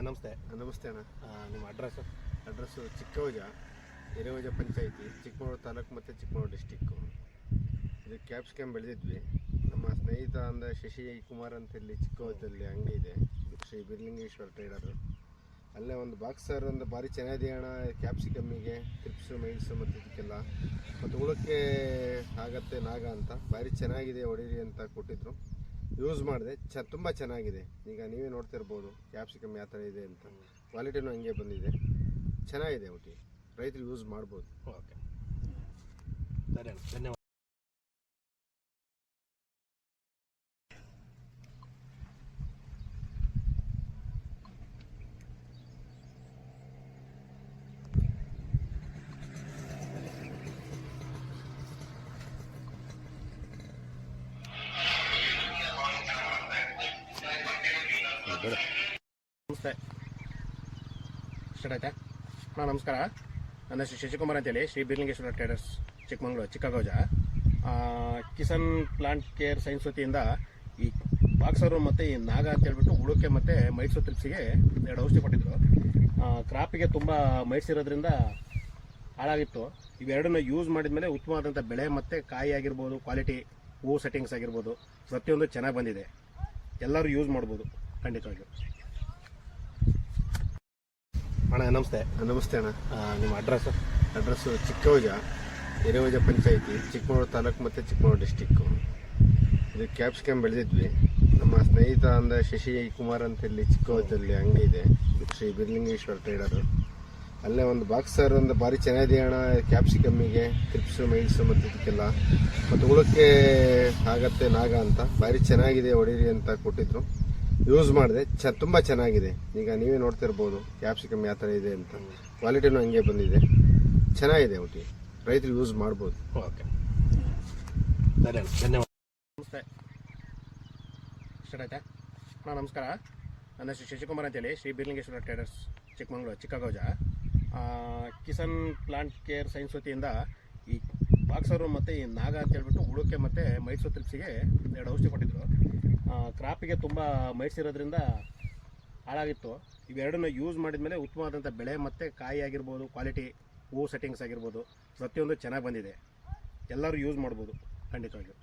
ನಮಸ್ತೆ. ನಮಸ್ತೆ ಅಣ್ಣ. ನಿಮ್ಮ ಅಡ್ರೆಸ್ಸು ಚಿಕ್ಕವಜ, ಹಿರೇವಜ ಪಂಚಾಯಿತಿ, ಚಿಕ್ಕಮಗಳೂರು ತಾಲೂಕು ಮತ್ತು ಚಿಕ್ಕಮಗಳೂರು ಡಿಸ್ಟಿಕ್ಕು. ಇದು ಕ್ಯಾಪ್ಸಿಕಮ್ ಬೆಳೆದಿದ್ವಿ. ನಮ್ಮ ಸ್ನೇಹಿತ ಅಂದರೆ ಶಶಿ ಕುಮಾರ್ ಅಂತೇಳಿ ಚಿಕ್ಕವಜದಲ್ಲಿ ಅಂಗಡಿ ಇದೆ, ಶ್ರೀ ಬಿರ್ಲಿಂಗೇಶ್ವರ ಟ್ರೇಡರು. ಅಲ್ಲೇ ಒಂದು ಬಾಕ್ಸರ್ ಒಂದು ಭಾರಿ ಚೆನ್ನಾಗಿದೆ ಅಣ್ಣ. ಕ್ಯಾಪ್ಸಿಕಮ್ಮಿಗೆ ಟ್ರಿಪ್ಸು ಮೈಲ್ಸು ಮತ್ತು ಇದಕ್ಕೆಲ್ಲ ಮತ್ತು ಹುಳಕ್ಕೆ ಆಗತ್ತೆ ನಾಗ ಅಂತ ಭಾರಿ ಚೆನ್ನಾಗಿದೆ, ಹೊಡೀರಿ ಅಂತ ಕೊಟ್ಟಿದ್ರು. ಯೂಸ್ ಮಾಡಿದೆ, ತುಂಬ ಚೆನ್ನಾಗಿದೆ. ಈಗ ನೀವೇ ನೋಡ್ತಿರ್ಬೋದು ಕ್ಯಾಪ್ಸಿಕಮ್ ಯಾವ ಥರ ಇದೆ ಅಂತ. ಕ್ವಾಲಿಟಿನೂ ಹಂಗೆ ಬಂದಿದೆ, ಚೆನ್ನಾಗಿದೆ. ಒಟ್ಟು ರೈತರು ಯೂಸ್ ಮಾಡ್ಬೋದು. ಓಕೆ, ಸರಿ ಅಣ್ಣ, ಧನ್ಯವಾದ. ನಮಸ್ತೆ, ಸ್ಟಾರ್ಟ್ ಆಯ್ತಾ? ನಮಸ್ಕಾರ. ನನ್ನ ಹೆಸರು ಶಶಿಕುಮಾರ್ ಅಂತೇಳಿ, Shri Birlingeshwara traders, Chikkamagaluru, Chikkagouja. Kisan plant care science ವತಿಯಿಂದ ಈ ಬಾಕ್ಸರು ಮತ್ತು ಈ ನಾಗ ಅಂತ ಹೇಳ್ಬಿಟ್ಟು ಹುಳುಕ್ಕೆ ಮತ್ತು ಮೈಟ್ಸು ತ್ರಿಪ್ಸಿಗೆ 2 ಔಷಧಿ ಕೊಟ್ಟಿದ್ರು. ಕ್ರಾಪಿಗೆ ತುಂಬ ಮೈಟ್ಸ್ ಇರೋದ್ರಿಂದ ಹಾಳಾಗಿತ್ತು. ಇವೆರಡನ್ನ ಯೂಸ್ ಮಾಡಿದ ಮೇಲೆ ಉತ್ತಮವಾದಂಥ ಬೆಳೆ ಮತ್ತು ಕಾಯಿ ಆಗಿರ್ಬೋದು, ಕ್ವಾಲಿಟಿ ಹೂ ಸೆಟ್ಟಿಂಗ್ಸ್ ಆಗಿರ್ಬೋದು, ಪ್ರತಿಯೊಂದು ಚೆನ್ನಾಗಿ ಬಂದಿದೆ. ಎಲ್ಲರೂ ಯೂಸ್ ಮಾಡ್ಬೋದು ಖಂಡಿತವಾಗಿ. ಅಣ್ಣ ನಮಸ್ತೆ. ನಮಸ್ತೆ ಅಣ್ಣ. ನಿಮ್ಮ ಅಡ್ರೆಸ್ಸು ಚಿಕ್ಕವಜ, ಹಿರೇವಜ ಪಂಚಾಯಿತಿ, ಚಿಕ್ಕಮಗಳೂರು ತಾಲೂಕು ಮತ್ತು ಚಿಕ್ಕಮಗಳೂರು ಡಿಸ್ಟಿಕ್ಕು. ಇದು ಕ್ಯಾಪ್ಸಿಕಮ್ ಬೆಳೆದಿದ್ವಿ. ನಮ್ಮ ಸ್ನೇಹಿತ ಅಂದರೆ ಶಶಿ ಕುಮಾರ್ ಅಂತೇಳಿ ಚಿಕ್ಕವಜದಲ್ಲಿ ಅಂಗಡಿ ಇದೆ, ಶ್ರೀ ಬಿರ್ಲಿಂಗೇಶ್ವರ ಟ್ರೇಡರು. ಅಲ್ಲೇ ಒಂದು ಬಾಕ್ಸರ್ ಒಂದು ಭಾರಿ ಚೆನ್ನಾಗಿದೆ ಅಣ್ಣ. ಕ್ಯಾಪ್ಸಿಕಮ್ಮಿಗೆ ಟ್ರಿಪ್ಸು ಮೈಲ್ಸು ಮತ್ತು ಇದಕ್ಕೆಲ್ಲ ಮತ್ತು ಹುಳಕ್ಕೆ ಆಗತ್ತೆ ನಾಗ ಅಂತ ಭಾರಿ ಚೆನ್ನಾಗಿದೆ, ಹೊಡೀರಿ ಅಂತ ಕೊಟ್ಟಿದ್ರು. ಯೂಸ್ ಮಾಡಿದೆ, ತುಂಬ ಚೆನ್ನಾಗಿದೆ. ಈಗ ನೀವೇ ನೋಡ್ತಿರ್ಬೋದು ಕ್ಯಾಪ್ಸಿಕಮ್ ಯಾವ ಥರ ಇದೆ ಅಂತ. ಕ್ವಾಲಿಟಿನೂ ಹಂಗೆ ಬಂದಿದೆ, ಚೆನ್ನಾಗಿದೆ. ಒಟ್ಟು ರೈತರು ಯೂಸ್ ಮಾಡ್ಬೋದು. ಓಕೆ, ಸರಿ ಅಣ್ಣ, ಧನ್ಯವಾದ. ನಮಸ್ತೆ, ಸ್ಟಾರ್ಟ್ ಆಯ್ತಾ? ನಮಸ್ಕಾರ. ನನ್ನ ಹೆಸರು ಶಶಿಕುಮಾರ್ ಅಂತೇಳಿ, Shri Birlingeshwara traders, Chikkamagaluru, Chikkagouja. Kisan plant care science ವತಿಯಿಂದ ಈ ಬಾಕ್ಸರು ಮತ್ತು ಈ ನಾಗ ಅಂತ ಹೇಳ್ಬಿಟ್ಟು ಹುಳುಕ್ಕೆ ಮತ್ತು ಮೈಟ್ಸು ತ್ರಿಪ್ಸಿಗೆ 2 ಔಷಧಿ ಕೊಟ್ಟಿದ್ರು. ಕ್ರಾಪಿಗೆ ತುಂಬ ಮೈಟ್ಸ್ ಇರೋದ್ರಿಂದ ಹಾಳಾಗಿತ್ತು. ಇವೆರಡನ್ನ ಯೂಸ್ ಮಾಡಿದ ಮೇಲೆ ಉತ್ತಮವಾದಂಥ ಬೆಳೆ ಮತ್ತು ಕಾಯಿ ಆಗಿರ್ಬೋದು, ಕ್ವಾಲಿಟಿ ಹೂ ಸೆಟ್ಟಿಂಗ್ಸ್ ಆಗಿರ್ಬೋದು, ಪ್ರತಿಯೊಂದು ಚೆನ್ನಾಗಿ ಬಂದಿದೆ. ಎಲ್ಲರೂ ಯೂಸ್ ಮಾಡ್ಬೋದು ಖಂಡಿತವಾಗಿ.